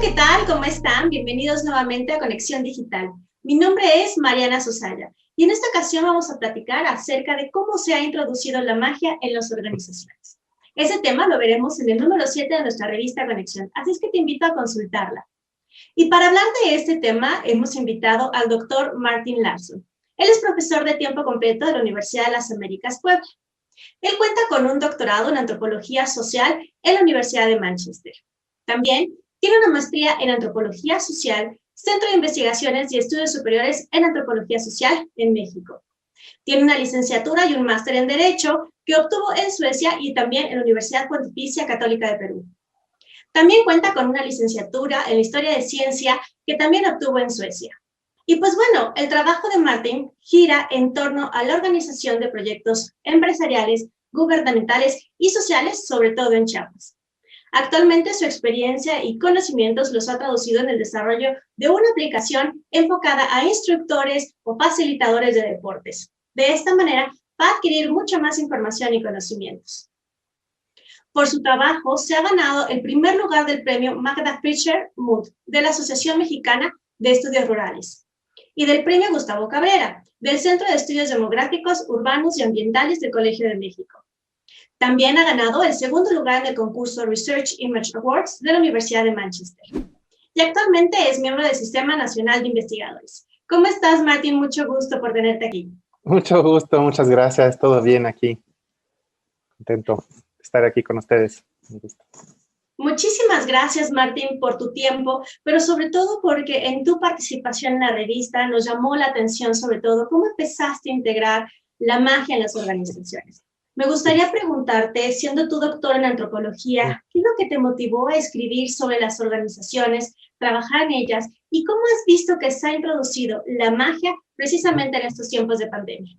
¿qué tal? ¿Cómo están? Bienvenidos nuevamente a Conexión Digital. Mi nombre es Mariana Susaya y en esta ocasión vamos a platicar acerca de cómo se ha introducido la magia en las organizaciones. Ese tema lo veremos en el número 7 de nuestra revista Conexión, así es que te invito a consultarla. Y para hablar de este tema hemos invitado al doctor Martin Larsson. Él es profesor de tiempo completo de la Universidad de las Américas, Puebla. Él cuenta con un doctorado en antropología social en la Universidad de Manchester. También tiene una maestría en antropología social, Centro de Investigaciones y Estudios Superiores en Antropología Social en México. Tiene una licenciatura y un máster en Derecho que obtuvo en Suecia y también en la Universidad Pontificia Católica de Perú. También cuenta con una licenciatura en Historia de Ciencia que también obtuvo en Suecia. Y pues bueno, el trabajo de Martin gira en torno a la organización de proyectos empresariales, gubernamentales y sociales, sobre todo en Chiapas. Actualmente su experiencia y conocimientos los ha traducido en el desarrollo de una aplicación enfocada a instructores o facilitadores de deportes. De esta manera, va a adquirir mucha más información y conocimientos. Por su trabajo, se ha ganado el primer lugar del premio Magda Fischer Muth de la Asociación Mexicana de Estudios Rurales y del premio Gustavo Cabrera del Centro de Estudios Demográficos, Urbanos y Ambientales del Colegio de México. También ha ganado el segundo lugar en el concurso Research Image Awards de la Universidad de Manchester. Y actualmente es miembro del Sistema Nacional de Investigadores. ¿Cómo estás, Martín? Mucho gusto por tenerte aquí. Mucho gusto, muchas gracias. Todo bien aquí. Contento de estar aquí con ustedes. Muchísimas gracias, Martín, por tu tiempo, pero sobre todo porque en tu participación en la revista nos llamó la atención sobre todo cómo empezaste a integrar la magia en las organizaciones. Me gustaría preguntarte, siendo tú doctor en antropología, ¿qué es lo que te motivó a escribir sobre las organizaciones, trabajar en ellas y cómo has visto que se ha introducido la magia precisamente en estos tiempos de pandemia?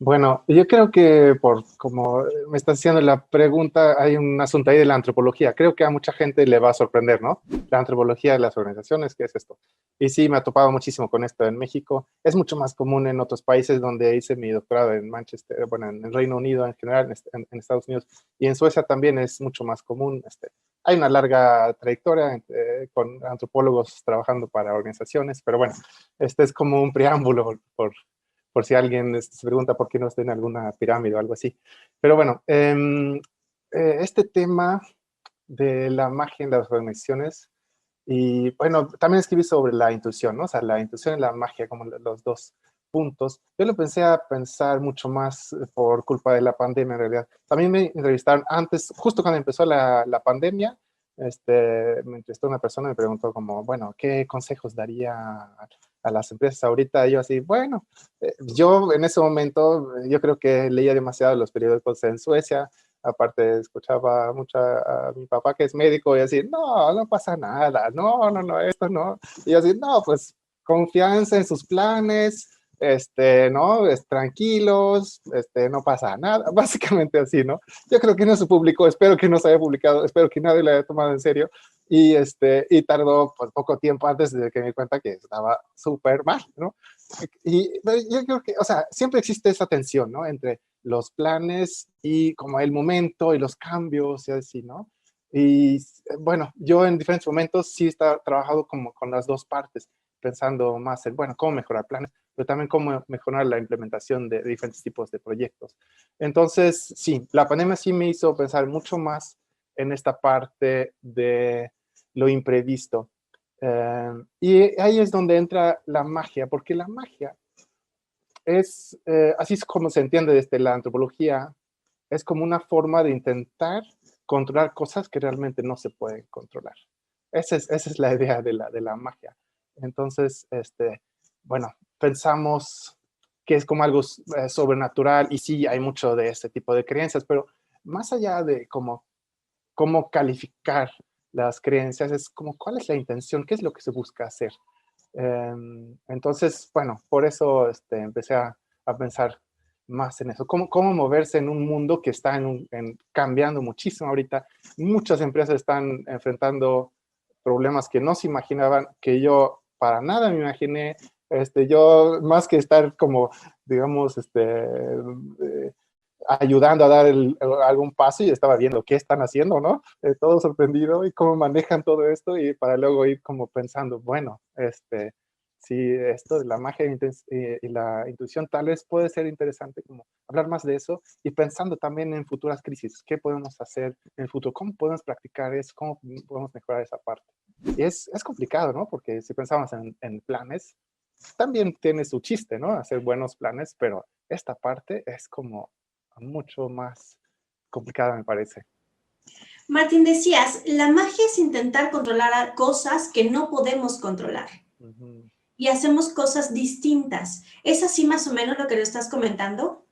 Bueno, yo creo que como me estás haciendo la pregunta, hay un asunto ahí de la antropología. Creo que a mucha gente le va a sorprender, ¿no? La antropología de las organizaciones, ¿qué es esto? Y sí, me ha topado muchísimo con esto en México. Es mucho más común en otros países donde hice mi doctorado en Manchester, bueno, en el Reino Unido en general, en Estados Unidos. Y en Suecia también es mucho más común. Hay una larga trayectoria con antropólogos trabajando para organizaciones, pero bueno, este es como un preámbulo por si alguien se pregunta por qué no estoy en alguna pirámide o algo así. Pero bueno, este tema de la magia en las organizaciones, y bueno, también escribí sobre la intuición, ¿no? O sea, la intuición y la magia como los dos puntos. Yo lo pensé a pensar mucho más por culpa de la pandemia, en realidad. También me entrevistaron antes, justo cuando empezó la pandemia, me entrevistó una persona y me preguntó como, bueno, ¿qué consejos daría a las empresas ahorita? Y yo así, bueno, yo en ese momento, yo creo que leía demasiado los periódicos en Suecia. Aparte, escuchaba mucho a mi papá, que es médico, y así, no, no pasa nada, no, esto no. Y así, no, pues confianza en sus planes, ¿no? Tranquilos, no pasa nada, básicamente así, ¿no? Yo creo que no se publicó, espero que no se haya publicado, espero que nadie lo haya tomado en serio, y tardó pues, poco tiempo antes de que me di cuenta que estaba súper mal, ¿no? Y yo creo que, o sea, siempre existe esa tensión, ¿no? Entre los planes y como el momento y los cambios y así, ¿no? Y bueno, yo en diferentes momentos sí he trabajado como con las dos partes, pensando más en, bueno, cómo mejorar planes, pero también cómo mejorar la implementación de diferentes tipos de proyectos. Entonces, sí, la pandemia sí me hizo pensar mucho más en esta parte de lo imprevisto. Y ahí es donde entra la magia, porque la magia es, así es como se entiende desde la antropología, es como una forma de intentar controlar cosas que realmente no se pueden controlar. Esa es la idea de la magia. Entonces, bueno, pensamos que es como algo sobrenatural, y sí, hay mucho de este tipo de creencias, pero más allá de cómo calificar las creencias, es como cuál es la intención, qué es lo que se busca hacer. Entonces, bueno, por eso empecé a pensar más en eso. ¿Cómo moverse en un mundo que está cambiando muchísimo ahorita? Muchas empresas están enfrentando problemas que no se imaginaban, que yo para nada me imaginé. Yo, más que estar como, digamos, ayudando a dar algún paso y estaba viendo qué están haciendo, ¿no? Todo sorprendido y cómo manejan todo esto y para luego ir como pensando, bueno, si esto de la magia y la intuición tal vez puede ser interesante como hablar más de eso y pensando también en futuras crisis, qué podemos hacer en el futuro, cómo podemos practicar eso, cómo podemos mejorar esa parte. Y es complicado, ¿no? Porque si pensamos en planes, también tiene su chiste, ¿no? Hacer buenos planes, pero esta parte es como mucho más complicada, me parece. Martín, decías, la magia es intentar controlar cosas que no podemos controlar Ujú. y hacemos cosas distintas. ¿Es así más o menos lo que lo estás comentando?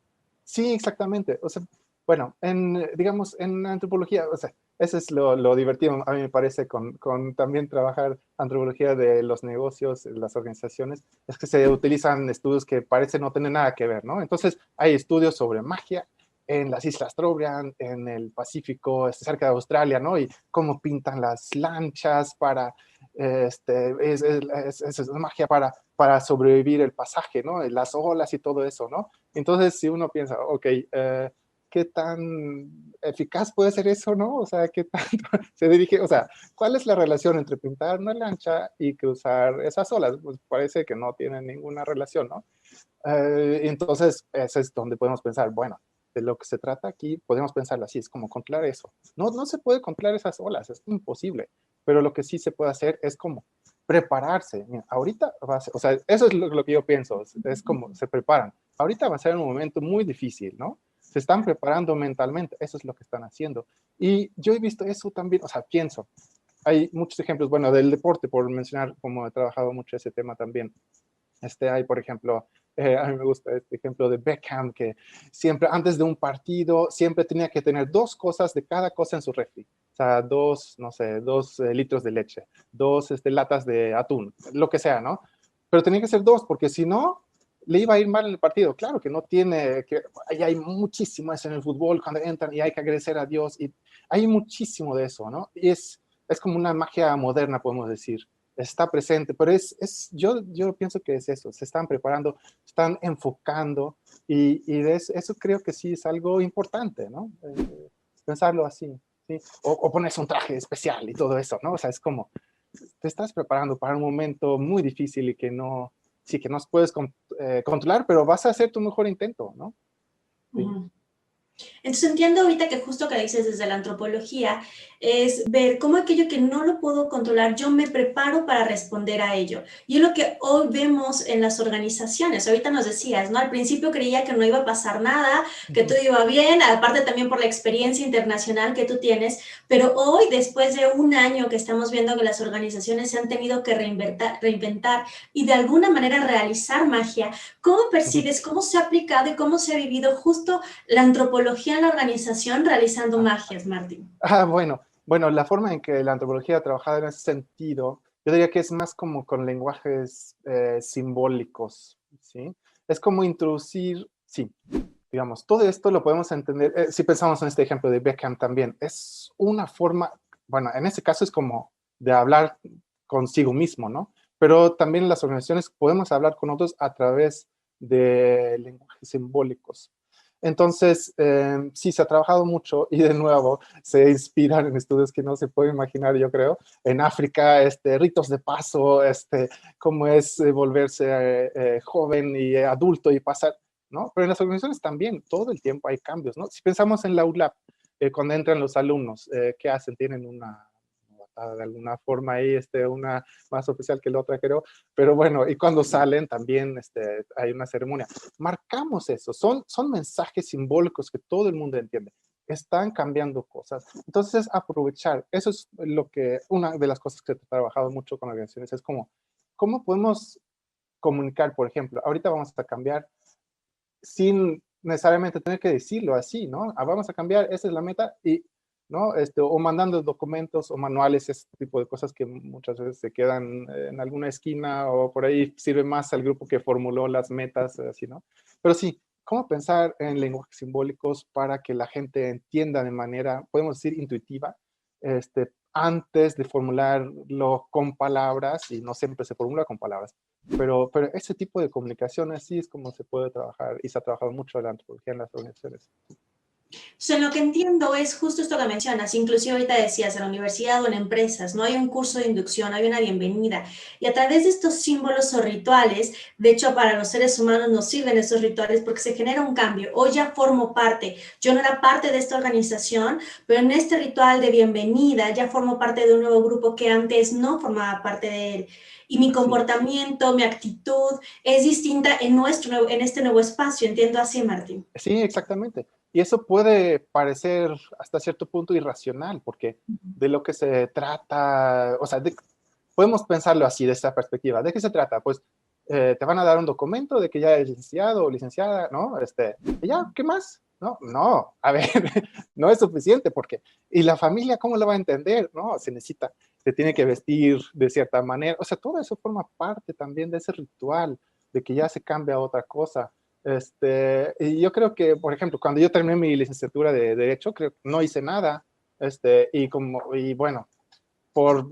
Sí, exactamente. O sea, bueno, digamos, en antropología, o sea, eso es lo divertido, a mí me parece, con también trabajar antropología de los negocios, las organizaciones, es que se utilizan estudios que parecen no tener nada que ver, ¿no? Entonces, hay estudios sobre magia en las Islas Trobriand, en el Pacífico, cerca de Australia, ¿no? Y cómo pintan las lanchas para, es magia para sobrevivir el pasaje, ¿no? Las olas y todo eso, ¿no? Entonces, si uno piensa, ok, ¿qué tan eficaz puede ser eso, no? O sea, ¿qué tanto se dirige? O sea, ¿cuál es la relación entre pintar una lancha y cruzar esas olas? Pues parece que no tienen ninguna relación, ¿no? Entonces, ese es donde podemos pensar, bueno, de lo que se trata aquí, podemos pensarlo así, es como controlar eso. No, no se puede controlar esas olas, es imposible, pero lo que sí se puede hacer es como prepararse. Mira, ahorita va a ser, o sea, eso es lo que yo pienso, es como se preparan. Ahorita va a ser un momento muy difícil, ¿no? Se están preparando mentalmente, eso es lo que están haciendo. Y yo he visto eso también, o sea, pienso, hay muchos ejemplos, bueno, del deporte, por mencionar, como he trabajado mucho ese tema también. Hay, por ejemplo, a mí me gusta este ejemplo de Beckham, que siempre antes de un partido, siempre tenía que tener dos cosas de cada cosa en su refri. O sea, dos, no sé, 2 litros de leche, dos latas de atún, lo que sea, ¿no? Pero tenía que ser dos, porque si no, le iba a ir mal en el partido. Claro que no tiene, que hay muchísimo eso en el fútbol cuando entran y hay que agradecer a Dios. Y hay muchísimo de eso, ¿no? Y es como una magia moderna, podemos decir, está presente, pero yo pienso que es eso, se están preparando, están enfocando y eso creo que sí es algo importante, ¿no? Pensarlo así, ¿sí? O ponerse un traje especial y todo eso, ¿no? O sea, es como, te estás preparando para un momento muy difícil y que no, sí, que no puedes controlar, pero vas a hacer tu mejor intento, ¿no? Sí. Ujú. Entonces entiendo ahorita que justo que dices desde la antropología es ver cómo aquello que no lo puedo controlar, yo me preparo para responder a ello. Y es lo que hoy vemos en las organizaciones. Ahorita nos decías, ¿no? Al principio creía que no iba a pasar nada, que todo iba bien, aparte también por la experiencia internacional que tú tienes, pero hoy, después de un año que estamos viendo que las organizaciones se han tenido que reinventar y de alguna manera realizar magia, ¿cómo percibes, cómo se ha aplicado y cómo se ha vivido justo la antropología en la organización realizando magias, Martín? Bueno, la forma en que la antropología ha trabajado en ese sentido, yo diría que es más como con lenguajes simbólicos, ¿sí? Es como introducir, sí, digamos, todo esto lo podemos entender, si pensamos en este ejemplo de Beckham también, es una forma, bueno, en ese caso es como de hablar consigo mismo, ¿no? Pero también en las organizaciones podemos hablar con otros a través de lenguajes simbólicos. Entonces, sí, se ha trabajado mucho y de nuevo se inspiran en estudios que no se puede imaginar, yo creo. En África, ritos de paso, cómo es volverse joven y adulto y pasar, ¿no? Pero en las organizaciones también, todo el tiempo hay cambios, ¿no? Si pensamos en la ULAP, cuando entran los alumnos, ¿qué hacen? Tienen una de alguna forma ahí, una más oficial que la otra, creo, pero bueno, y cuando salen también hay una ceremonia. Marcamos eso, son mensajes simbólicos que todo el mundo entiende. Están cambiando cosas. Entonces, aprovechar, eso es una de las cosas que he trabajado mucho con organizaciones, es como, ¿cómo podemos comunicar, por ejemplo? Ahorita vamos a cambiar sin necesariamente tener que decirlo así, ¿no? Vamos a cambiar, esa es la meta y, ¿no? O mandando documentos o manuales, ese tipo de cosas que muchas veces se quedan en alguna esquina o por ahí sirve más al grupo que formuló las metas, así, ¿no? Pero sí, ¿cómo pensar en lenguajes simbólicos para que la gente entienda de manera, podemos decir, intuitiva, antes de formularlo con palabras, y no siempre se formula con palabras, pero ese tipo de comunicación así es como se puede trabajar y se ha trabajado mucho la antropología en las organizaciones. So, lo que entiendo es justo esto que mencionas, inclusive ahorita decías, en la universidad o en empresas, no hay un curso de inducción, hay una bienvenida, y a través de estos símbolos o rituales, de hecho para los seres humanos nos sirven esos rituales porque se genera un cambio. Hoy ya formo parte, yo no era parte de esta organización, pero en este ritual de bienvenida ya formo parte de un nuevo grupo que antes no formaba parte de él. Y mi Sí, comportamiento, mi actitud es distinta en este nuevo espacio, entiendo así, Martín. sí, exactamente. Y eso puede parecer hasta cierto punto irracional, porque de lo que se trata, o sea, podemos pensarlo así, de esta perspectiva. ¿De qué se trata? Pues te van a dar un documento de que ya eres licenciado o licenciada, ¿no? ¿Y ya, ¿qué más? No, no, a ver, no es suficiente porque, ¿y la familia cómo lo va a entender? No, se tiene que vestir de cierta manera, o sea, todo eso forma parte también de ese ritual, de que ya se cambia a otra cosa. Y yo creo que, por ejemplo, cuando yo terminé mi licenciatura de Derecho, creo que no hice nada, y bueno, por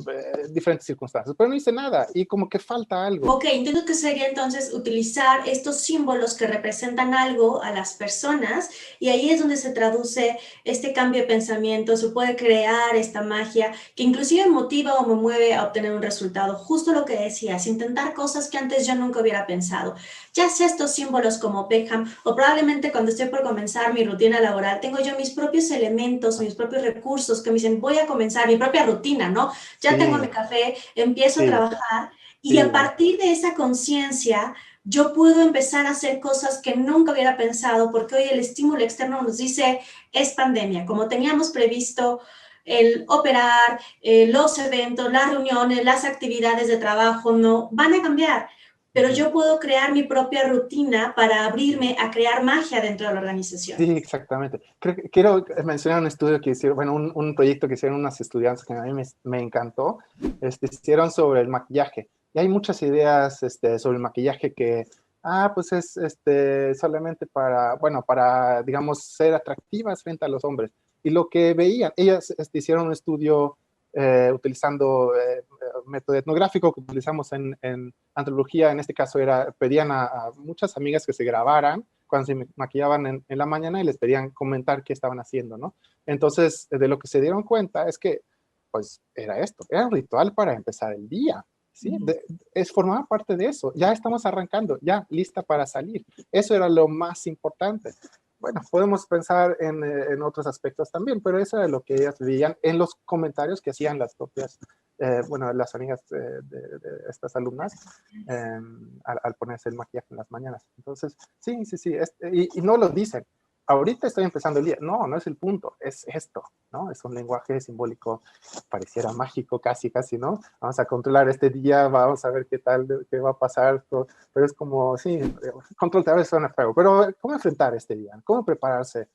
diferentes circunstancias, pero no hice nada y como que falta algo. Ok, entiendo que sería entonces utilizar estos símbolos que representan algo a las personas y ahí es donde se traduce este cambio de pensamiento, se puede crear esta magia que inclusive motiva o me mueve a obtener un resultado. Justo lo que decías, intentar cosas que antes yo nunca hubiera pensado. Ya sea estos símbolos como Beckham o probablemente cuando estoy por comenzar mi rutina laboral, tengo yo mis propios elementos, mis propios recursos que me dicen voy a comenzar mi propia rutina, ¿no? Ya tengo mi Sí, café, empiezo a sí, trabajar y sí, a partir de esa conciencia, yo puedo empezar a hacer cosas que nunca hubiera pensado, porque hoy el estímulo externo nos dice, es pandemia, como teníamos previsto el operar, los eventos, las reuniones, las actividades de trabajo, no, van a cambiar, pero yo puedo crear mi propia rutina para abrirme a crear magia dentro de la organización. sí, exactamente. Quiero mencionar un estudio que hicieron, bueno, un proyecto que hicieron unas estudiantes que a mí me encantó. Hicieron sobre el maquillaje. Y hay muchas ideas sobre el maquillaje que, pues es solamente para, bueno, para, digamos, ser atractivas frente a los hombres. Y lo que veían, ellas hicieron un estudio utilizando método etnográfico que utilizamos en antropología. En este caso pedían a muchas amigas que se grabaran cuando se maquillaban en la mañana y les pedían comentar qué estaban haciendo, ¿no? Entonces, de lo que se dieron cuenta es que, pues, era esto, era un ritual para empezar el día, ¿sí? Formaba parte de eso, ya estamos arrancando, ya lista para salir. Eso era lo más importante. Bueno, podemos pensar en otros aspectos también, pero eso era lo que ellas veían en los comentarios que hacían las propias, bueno, las amigas de estas alumnas al ponerse el maquillaje en las mañanas. Entonces, sí, sí, sí, y no lo dicen. Ahorita estoy empezando el día. No, no es el punto, es esto, ¿no? Es un lenguaje simbólico, pareciera mágico, casi, casi, ¿no? Vamos a controlar este día, vamos a ver qué tal, qué va a pasar, pero es como, sí, control a veces suena feo, pero ¿cómo enfrentar este día? ¿Cómo prepararse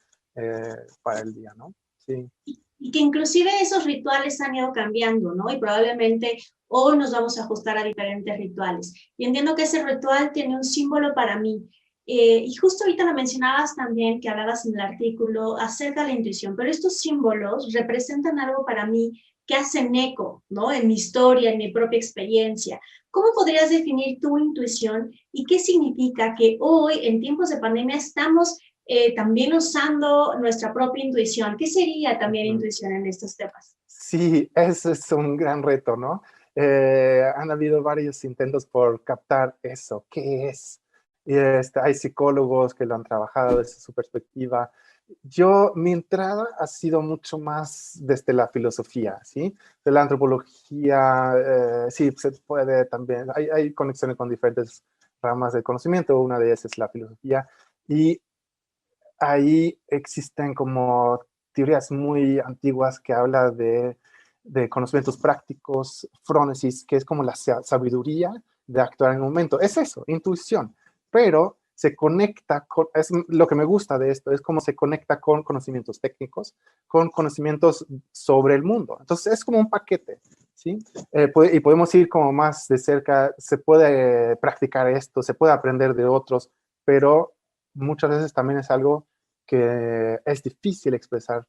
para el día, ¿no? Sí. Y que inclusive esos rituales han ido cambiando, ¿no? Y probablemente hoy nos vamos a ajustar a diferentes rituales. Y entiendo que ese ritual tiene un símbolo para mí. Y justo ahorita lo mencionabas también, que hablabas en el artículo acerca de la intuición, pero estos símbolos representan algo para mí que hacen eco, ¿no? En mi historia, en mi propia experiencia. ¿Cómo podrías definir tu intuición y qué significa que hoy, en tiempos de pandemia, estamos también usando nuestra propia intuición? ¿Qué sería también intuición en estos temas? Sí, ese es un gran reto, ¿no? Han habido varios intentos por captar eso, ¿qué es? Y hay psicólogos que lo han trabajado desde su perspectiva. Mi entrada ha sido mucho más desde la filosofía, ¿sí? De la antropología, sí, se puede también, hay conexiones con diferentes ramas del conocimiento, una de ellas es la filosofía, y ahí existen como teorías muy antiguas que hablan de conocimientos prácticos, frónesis, que es como la sabiduría de actuar en el momento. Es eso, intuición, pero se conecta con, es lo que me gusta de esto, es cómo se conecta con conocimientos técnicos, con conocimientos sobre el mundo. Entonces es como un paquete, ¿sí? Y podemos ir como más de cerca, se puede practicar esto, se puede aprender de otros, pero muchas veces también es algo que es difícil expresar.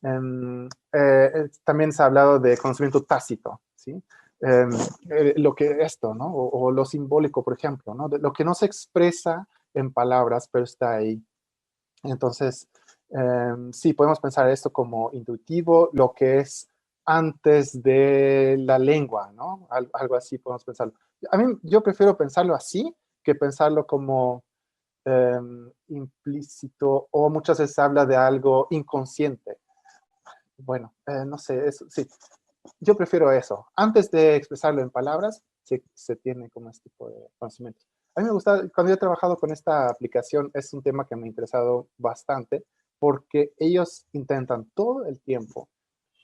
También se ha hablado de conocimiento tácito, ¿sí? Lo que esto, ¿no? O lo simbólico, por ejemplo, ¿no? De lo que no se expresa en palabras, pero está ahí. Entonces, sí, sí, sí, Sí, podemos pensar esto como intuitivo, lo que es antes de la lengua, ¿no? Algo así podemos pensarlo. Yo prefiero pensarlo así que pensarlo como implícito, o muchas veces habla de algo inconsciente. Bueno, no sé, sí. Yo prefiero eso. Antes de expresarlo en palabras, se tiene como este tipo de conocimiento. A mí me gusta, cuando yo he trabajado con esta aplicación, es un tema que me ha interesado bastante, porque ellos intentan todo el tiempo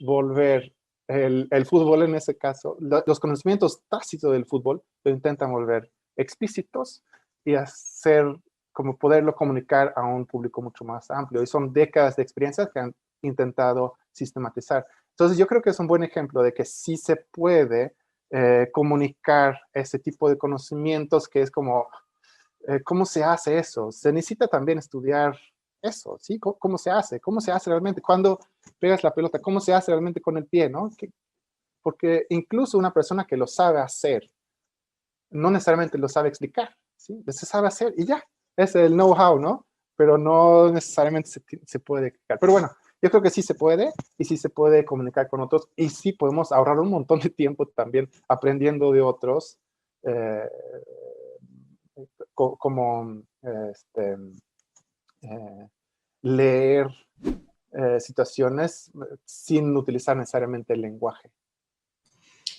volver el fútbol, en ese caso, los conocimientos tácitos del fútbol, lo intentan volver explícitos y hacer como poderlo comunicar a un público mucho más amplio. Y son décadas de experiencias que han intentado sistematizar. Entonces yo creo que es un buen ejemplo de que sí se puede comunicar ese tipo de conocimientos, que es como, ¿cómo se hace eso? Se necesita también estudiar eso, ¿sí? ¿Cómo se hace? ¿Cómo se hace realmente? Cuando pegas la pelota, ¿cómo se hace realmente con el pie, no? Porque incluso una persona que lo sabe hacer, no necesariamente lo sabe explicar, ¿sí? Se sabe hacer y ya, es el know-how, ¿no? Pero no necesariamente se puede explicar. Pero bueno, yo creo que sí se puede, y sí se puede comunicar con otros, y sí podemos ahorrar un montón de tiempo también aprendiendo de otros, eh, como eh, leer situaciones sin utilizar necesariamente el lenguaje.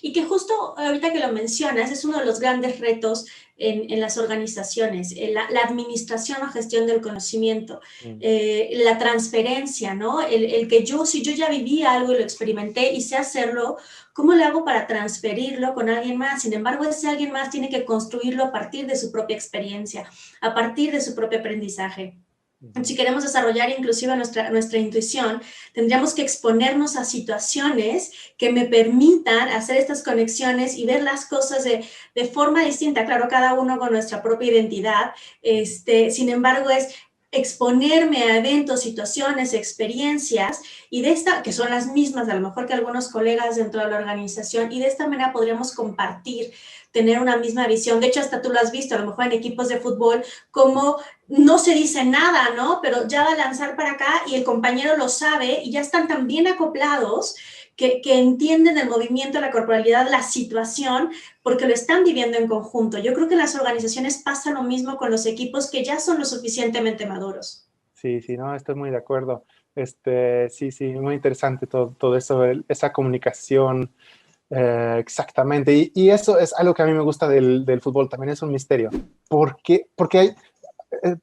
Y que justo ahorita que lo mencionas, es uno de los grandes retos en las organizaciones, la administración o gestión del conocimiento, la transferencia, ¿no? El que si yo ya viví algo y lo experimenté y sé hacerlo, ¿cómo lo hago para transferirlo con alguien más? Sin embargo, ese alguien más tiene que construirlo a partir de su propia experiencia, a partir de su propio aprendizaje. Si queremos desarrollar inclusive nuestra intuición, tendríamos que exponernos a situaciones que me permitan hacer estas conexiones y ver las cosas de forma distinta. Claro, cada uno con nuestra propia identidad. Sin embargo, es exponerme a eventos, situaciones, experiencias, y que son las mismas, a lo mejor que algunos colegas dentro de la organización, y de esta manera podríamos compartir, tener una misma visión. De hecho, hasta tú lo has visto, a lo mejor en equipos de fútbol, como no se dice nada, ¿no? Pero ya va a lanzar para acá y el compañero lo sabe y ya están tan bien acoplados que entienden el movimiento, la corporalidad, la situación, porque lo están viviendo en conjunto. Yo creo que en las organizaciones pasa lo mismo con los equipos que ya son lo suficientemente maduros. Sí, sí, no, estoy muy de acuerdo. Sí, sí, muy interesante todo eso, esa comunicación, exactamente. Y eso es algo que a mí me gusta del fútbol, también es un misterio. ¿Por qué? Porque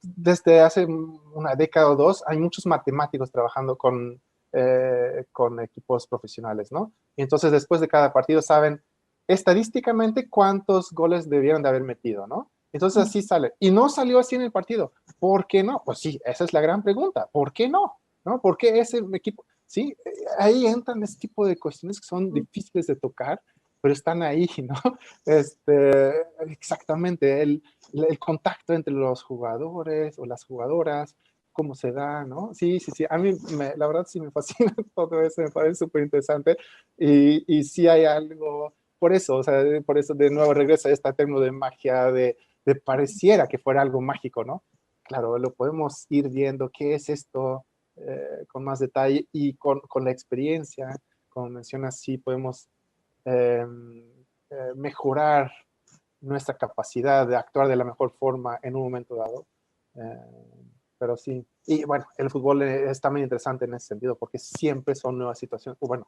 desde hace una década o dos hay muchos matemáticos trabajando con equipos profesionales, ¿no? Y entonces después de cada partido saben estadísticamente cuántos goles debieron de haber metido, ¿no? Entonces así sale. Y no salió así en el partido. ¿Por qué no? Pues sí, esa es la gran pregunta. ¿Por qué no? ¿No? ¿Por qué ese equipo? Sí, ahí entran ese tipo de cuestiones que son difíciles de tocar, pero están ahí, ¿no? Exactamente, el contacto entre los jugadores o las jugadoras, cómo se da, ¿no? Sí, sí, sí, a mí la verdad sí me fascina todo eso, me parece súper interesante, y sí hay algo, por eso, o sea, por eso de nuevo regresa a este término de magia, de pareciera que fuera algo mágico, ¿no? Claro, lo podemos ir viendo, ¿qué es esto? Con más detalle y con la experiencia, como mencionas, sí podemos eh, mejorar nuestra capacidad de actuar de la mejor forma en un momento dado. Pero sí, y bueno, el fútbol es también interesante en ese sentido, porque siempre son nuevas situaciones. Bueno,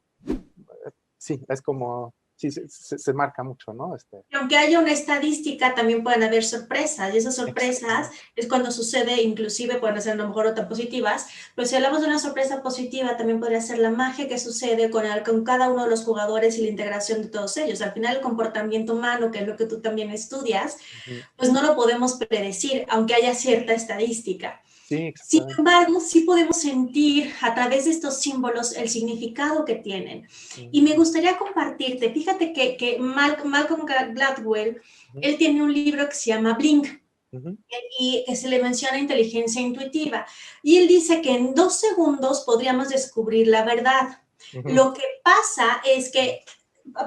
sí, es como, sí, se marca mucho, ¿no? Y aunque haya una estadística, también pueden haber sorpresas, y esas sorpresas es cuando sucede, inclusive pueden ser a lo mejor no tan positivas, pero si hablamos de una sorpresa positiva, también podría ser la magia que sucede con cada uno de los jugadores y la integración de todos ellos. Al final, el comportamiento humano, que es lo que tú también estudias, pues no lo podemos predecir, aunque haya cierta estadística. Sí, Sin embargo, sí podemos sentir a través de estos símbolos el significado que tienen. Y me gustaría compartirte, fíjate que Malcolm Gladwell, él tiene un libro que se llama Blink, y que se le menciona inteligencia intuitiva. Y él dice que en 2 segundos podríamos descubrir la verdad. Lo que pasa es que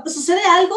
sucede algo,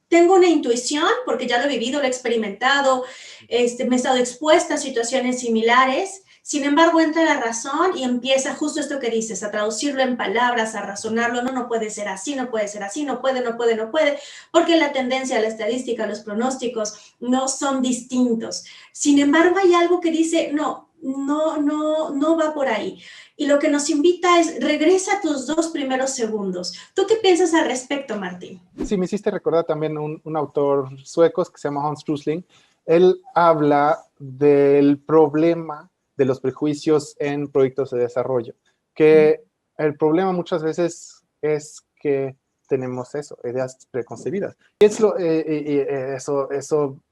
tengo una intuición, porque ya lo he vivido, lo he experimentado, me he estado expuesta a situaciones similares. Sin embargo, entra la razón y empieza justo esto que dices, a traducirlo en palabras, a razonarlo, no, no puede ser así, no puede ser así, no puede, no puede, no puede, porque la tendencia, la estadística, los pronósticos no son distintos. Sin embargo, hay algo que dice, no, no, no, no va por ahí. Y lo que nos invita es, regresa a tus 2 primeros segundos. ¿Tú qué piensas al respecto, Martín? Sí, me hiciste recordar también un autor sueco que se llama Hans Rosling. Él habla del problema de los prejuicios en proyectos de desarrollo, que el problema muchas veces es que tenemos eso, ideas preconcebidas. Y eso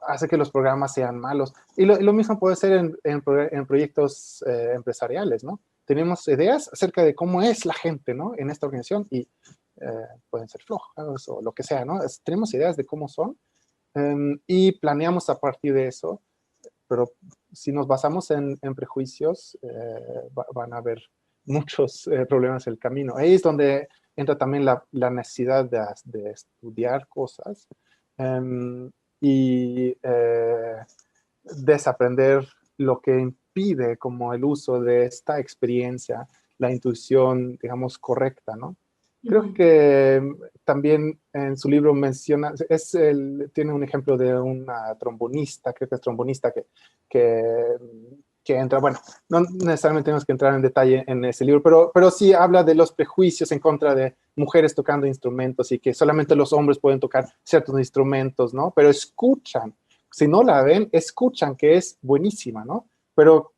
hace que los programas sean malos. Y lo mismo puede ser en proyectos empresariales, ¿no? Tenemos ideas acerca de cómo es la gente, ¿no? En esta organización y pueden ser flojas o lo que sea, ¿no? Tenemos ideas de cómo son y planeamos a partir de eso, pero si nos basamos en prejuicios, van a haber muchos problemas en el camino. Ahí es donde entra también la necesidad de estudiar cosas y desaprender lo que impide como el uso de esta experiencia, la intuición, digamos, correcta, ¿no? Creo que también en su libro menciona, tiene un ejemplo de una trombonista, creo que es trombonista, que, que entra, bueno, no necesariamente tenemos que entrar en detalle en ese libro, pero sí habla de los prejuicios en contra de mujeres tocando instrumentos y que solamente los hombres pueden tocar ciertos instrumentos, ¿no? Pero escuchan, si no la ven, escuchan que es buenísima, ¿no? Pero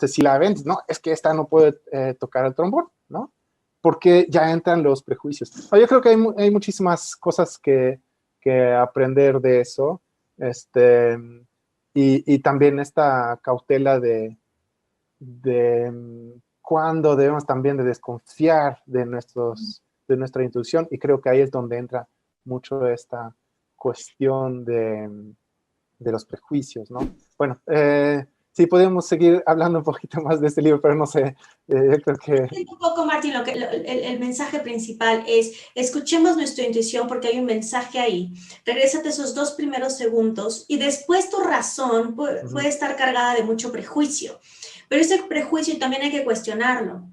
si la ven, no, es que esta no puede tocar el trombón, ¿no? Porque ya entran los prejuicios. Yo creo que hay muchísimas cosas que aprender de eso, y también esta cautela de cuándo debemos también de desconfiar de nuestra intuición, y creo que ahí es donde entra mucho esta cuestión de los prejuicios, ¿no? Bueno, sí, podemos seguir hablando un poquito más de este libro, pero no sé, yo creo que... Un poco, Martín, el mensaje principal es, escuchemos nuestra intuición porque hay un mensaje ahí. Regrésate esos 2 primeros segundos y después tu razón puede estar cargada de mucho prejuicio, pero ese prejuicio también hay que cuestionarlo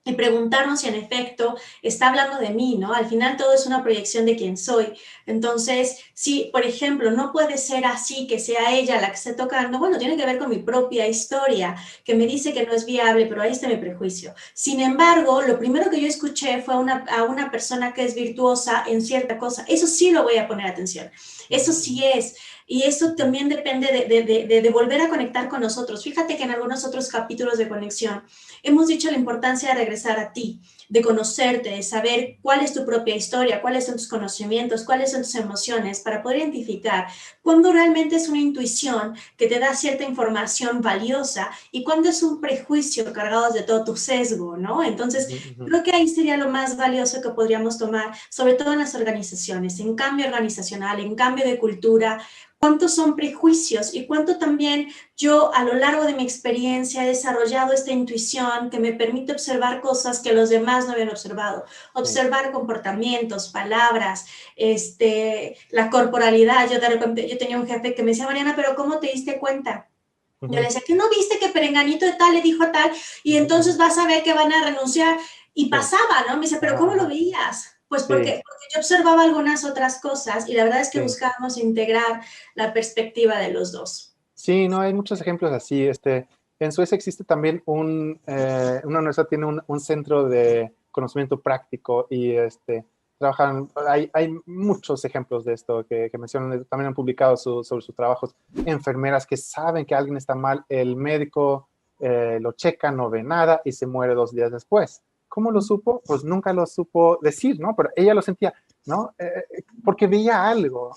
y preguntarnos si en efecto está hablando de mí, ¿no? Al final todo es una proyección de quién soy. Entonces, si, por ejemplo, no puede ser así, que sea ella la que esté tocando, bueno, tiene que ver con mi propia historia, que me dice que no es viable, pero ahí está mi prejuicio. Sin embargo, lo primero que yo escuché fue a una persona que es virtuosa en cierta cosa. Eso sí lo voy a poner atención. Eso sí es. Y eso también depende de volver a conectar con nosotros. Fíjate que en algunos otros capítulos de conexión hemos dicho la importancia de regresar a ti, de conocerte, de saber cuál es tu propia historia, cuáles son tus conocimientos, cuáles son tus emociones, para poder identificar cuándo realmente es una intuición que te da cierta información valiosa y cuándo es un prejuicio cargado de todo tu sesgo, ¿no? Entonces, creo que ahí sería lo más valioso que podríamos tomar, sobre todo en las organizaciones, en cambio organizacional, en cambio de cultura. ¿Cuántos son prejuicios y cuánto también yo a lo largo de mi experiencia he desarrollado esta intuición que me permite observar cosas que los demás no habían observado? Observar comportamientos, palabras, la corporalidad. Yo de repente, yo tenía un jefe que me decía, Mariana, ¿pero cómo te diste cuenta? Yo le decía, ¿que no viste que Perenganito de tal le dijo a tal? Y entonces vas a ver que van a renunciar. Y pasaba, ¿no? Me dice, ¿pero cómo lo veías? Pues porque yo observaba algunas otras cosas y la verdad es que buscábamos integrar la perspectiva de los dos. Sí, no, hay muchos ejemplos así. En Suecia existe también una universidad tiene un centro de conocimiento práctico y trabajan, hay muchos ejemplos de esto que mencionan, también han publicado sobre sus trabajos. Enfermeras que saben que alguien está mal, el médico lo checa, no ve nada y se muere 2 días después. ¿Cómo lo supo? Pues nunca lo supo decir, ¿no? Pero ella lo sentía, ¿no? Porque veía algo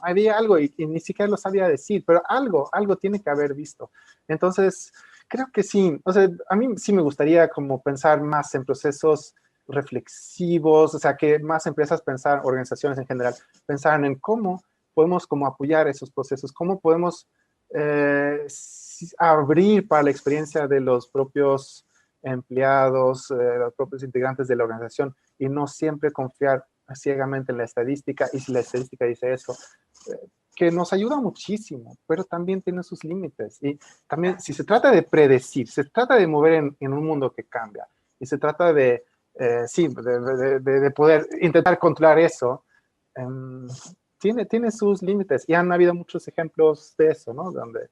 y ni siquiera lo sabía decir, pero algo tiene que haber visto. Entonces, creo que sí, o sea, a mí sí me gustaría como pensar más en procesos reflexivos, o sea, que más empresas pensar, organizaciones en general, pensaran en cómo podemos como apoyar esos procesos, cómo podemos abrir para la experiencia de los propios empleados, los propios integrantes de la organización y no siempre confiar ciegamente en la estadística, y si la estadística dice eso, que nos ayuda muchísimo, pero también tiene sus límites. Y también, si se trata de predecir, se trata de mover en un mundo que cambia, y se trata de, sí, de poder intentar controlar eso, tiene sus límites. Y han habido muchos ejemplos de eso, ¿no? Donde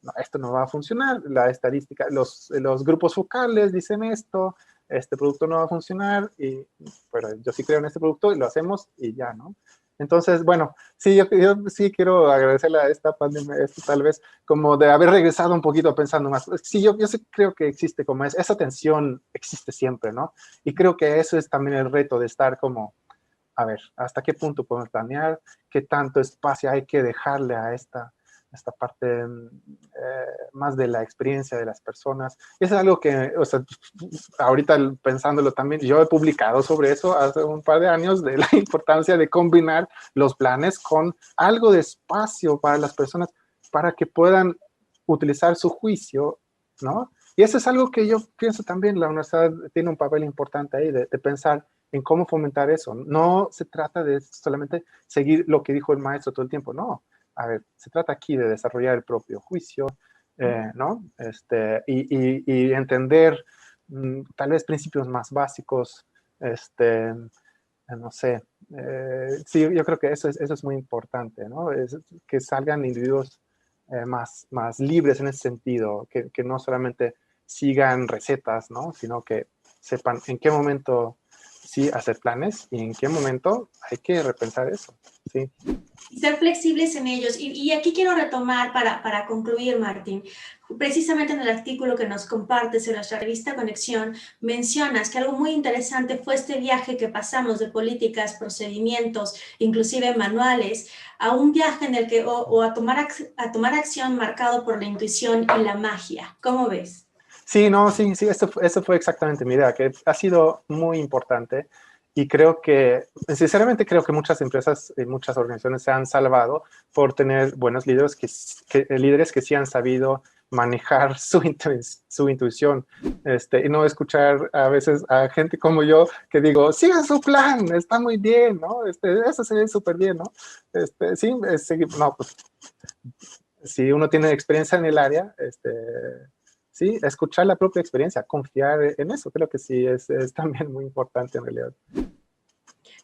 no, esto no va a funcionar, la estadística, los grupos focales dicen esto, este producto no va a funcionar, pero yo sí creo en este producto y lo hacemos y ya, ¿no? Entonces, bueno, sí, yo sí quiero agradecerle a esta pandemia, esto tal vez, como de haber regresado un poquito pensando más. Sí, yo sí creo que existe como esa tensión existe siempre, ¿no? Y creo que eso es también el reto de estar como, a ver, ¿hasta qué punto podemos planear? ¿Qué tanto espacio hay que dejarle a esta parte más de la experiencia de las personas? Eso es algo que, o sea, ahorita pensándolo también, yo he publicado sobre eso hace un par de años, de la importancia de combinar los planes con algo de espacio para las personas, para que puedan utilizar su juicio, ¿no? Y eso es algo que yo pienso también, la universidad tiene un papel importante ahí, de pensar en cómo fomentar eso. No se trata de solamente seguir lo que dijo el maestro todo el tiempo, no. A ver, se trata aquí de desarrollar el propio juicio, ¿no? Y entender tal vez principios más básicos, no sé. Sí, yo creo que eso es muy importante, ¿no? Que salgan individuos más libres en ese sentido, que no solamente sigan recetas, ¿no? Sino que sepan en qué momento sí hacer planes y en qué momento hay que repensar eso, ¿sí? Ser flexibles en ellos. Y aquí quiero retomar para concluir, Martín. Precisamente en el artículo que nos compartes en nuestra revista Conexión, mencionas que algo muy interesante fue este viaje que pasamos de políticas, procedimientos, inclusive manuales, a un viaje en el que, o a tomar acción marcado por la intuición y la magia. ¿Cómo ves? Sí, no, sí, eso fue exactamente mi idea, que ha sido muy importante y creo que, sinceramente creo que muchas empresas y muchas organizaciones se han salvado por tener buenos líderes líderes que sí han sabido manejar su intuición, y no escuchar a veces a gente como yo que digo, sigan su plan, está muy bien, ¿no? Eso se ve súper bien, ¿no? Sí, no, pues, si uno tiene experiencia en el área, sí, escuchar la propia experiencia, confiar en eso, creo que sí es también muy importante en realidad.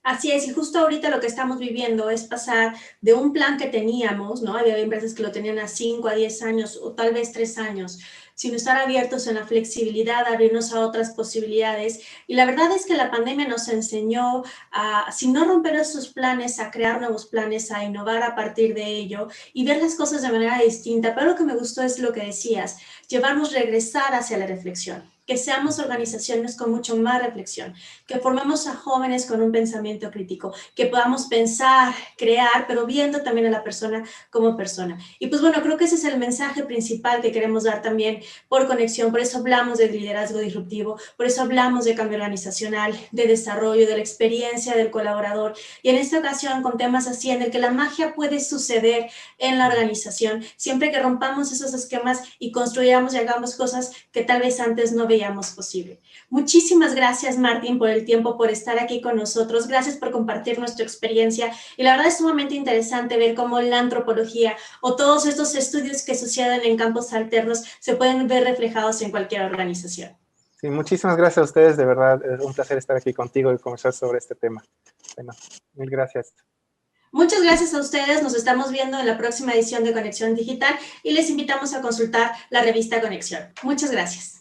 Así es, y justo ahorita lo que estamos viviendo es pasar de un plan que teníamos, ¿no? Había empresas que lo tenían a 5, a 10 años o tal vez 3 años, sino estar abiertos en la flexibilidad, abrirnos a otras posibilidades. Y la verdad es que la pandemia nos enseñó a, si no romper esos planes, a crear nuevos planes, a innovar a partir de ello y ver las cosas de manera distinta. Pero lo que me gustó es lo que decías, llevarnos regresar hacia la reflexión, que seamos organizaciones con mucho más reflexión, que formemos a jóvenes con un pensamiento crítico, que podamos pensar, crear, pero viendo también a la persona como persona. Y pues bueno, creo que ese es el mensaje principal que queremos dar también por Conexión. Por eso hablamos de liderazgo disruptivo, por eso hablamos de cambio organizacional, de desarrollo, de la experiencia del colaborador. Y en esta ocasión con temas así en el que la magia puede suceder en la organización, siempre que rompamos esos esquemas y construyamos y hagamos cosas que tal vez antes no veíamos posible. Muchísimas gracias, Martín, por el tiempo, por estar aquí con nosotros. Gracias por compartir nuestra experiencia. Y la verdad es sumamente interesante ver cómo la antropología o todos estos estudios que suceden en campos alternos se pueden ver reflejados en cualquier organización. Sí, muchísimas gracias a ustedes, de verdad, es un placer estar aquí contigo y conversar sobre este tema. Bueno, mil gracias. Muchas gracias a ustedes, nos estamos viendo en la próxima edición de Conexión Digital y les invitamos a consultar la revista Conexión. Muchas gracias.